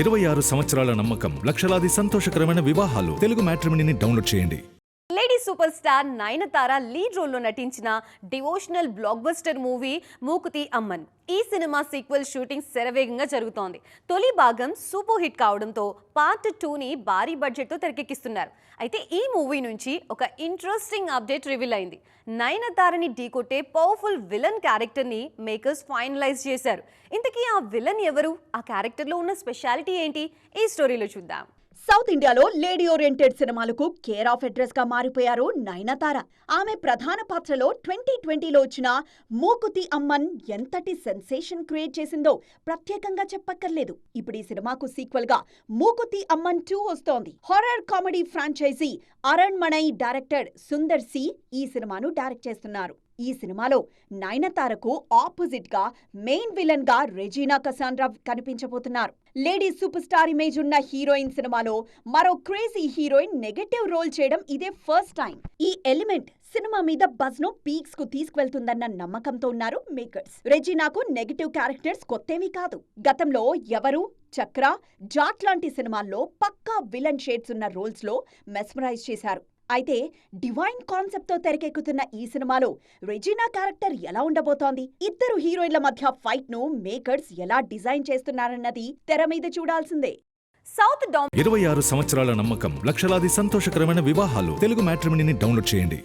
26 సంవత్సరాల నమ్మకం, లక్షలాది సంతోషకరమైన వివాహాలు. తెలుగు మ్యాట్రిమోనీని డౌన్లోడ్ చేయండి. Lady superstar Nayanthara lead రోల్లో నటించిన devotional blockbuster movie Mookuthi Amman. ఈ సినిమా సీక్వెల్ షూటింగ్ శరవేగంగా జరుగుతోంది. తొలి భాగం సూపర్ హిట్ కావడంతో పార్ట్ 2ని భారీ బడ్జెట్తో తెరకెక్కిస్తున్నారు. అయితే ఈ మూవీ నుంచి ఒక ఇంట్రెస్టింగ్ అప్డేట్ రివీల్ అయింది. నయనతారని ఢీకొట్టే పవర్ఫుల్ విలన్ క్యారెక్టర్ని మేకర్స్ ఫైనలైజ్ చేశారు. ఇంతకీ ఆ విలన్ ఎవరు? ఆ క్యారెక్టర్లో ఉన్న స్పెషాలిటీ ఏంటి? ఈ స్టోరీలో చూద్దాం. సౌత్ ఇండియాలో లేడీ ఓరియంటెడ్ సినిమాలకు కేర్ ఆఫ్ అడ్రస్ గా మారిపోయారు నయనతార. ఆమె ప్రధాన పాత్రలో 2020లో వచ్చిన మూకుతి అమ్మన్ ఎంతటి సెన్సేషన్ క్రియేట్ చేసిందో ప్రత్యేకంగా చెప్పక్కర్లేదు. ఇప్పుడు ఈ సినిమాకు సీక్వెల్ గా మూకుతి అమ్మన్ 2 వస్తోంది. Horror comedy franchise Aranmanai director Sundar C ఈ సినిమాను డైరెక్ట్ చేస్తున్నారు. ఈ సినిమాలో నయనతారకు ఆపోజిట్ గా మెయిన్ విలన్ గా రెజీనా కసాండ్రా కనిపించబోతున్నారు. లేడీ సూపర్ స్టార్ ఇమేజ్ ఉన్న హీరోయిన్ సినిమాలో మరో క్రేజీ హీరోయిన్ నెగటివ్ రోల్ చేయడం ఇదే ఫస్ట్ టైం. ఈ ఎలిమెంట్ సినిమా మీద బజ్ ను పీక్స్ కు తీసుకువెళ్తుందన్న నమ్మకంతో ఉన్నారు మేకర్స్. రెజీనాకు నెగటివ్ క్యారెక్టర్స్ కొత్తేమీ కాదు. గతంలో ఎవరు, చక్ర, జాట్ లాంటి సినిమాల్లో పక్కా విలన్ షేడ్స్ ఉన్న రోల్స్ లో మెస్మరైజ్ చేశారు. అయితే డివైన్ కాన్సెప్ట్ తో తెరకెక్కుతున్న ఈ సినిమాలో రెజీనా క్యారెక్టర్ ఎలా ఉండబోతోంది? ఇద్దరు హీరోయిన్ల మధ్య ఫైట్ ను మేకర్స్ ఎలా డిజైన్ చేస్తున్నారన్నది తెర మీద చూడాల్సిందే. 26 సంవత్సరాల నమ్మకం, లక్షలాది సంతోషకరమైన వివాహాలు. తెలుగు మ్యాట్రిమోనీని డౌన్లోడ్ చేయండి.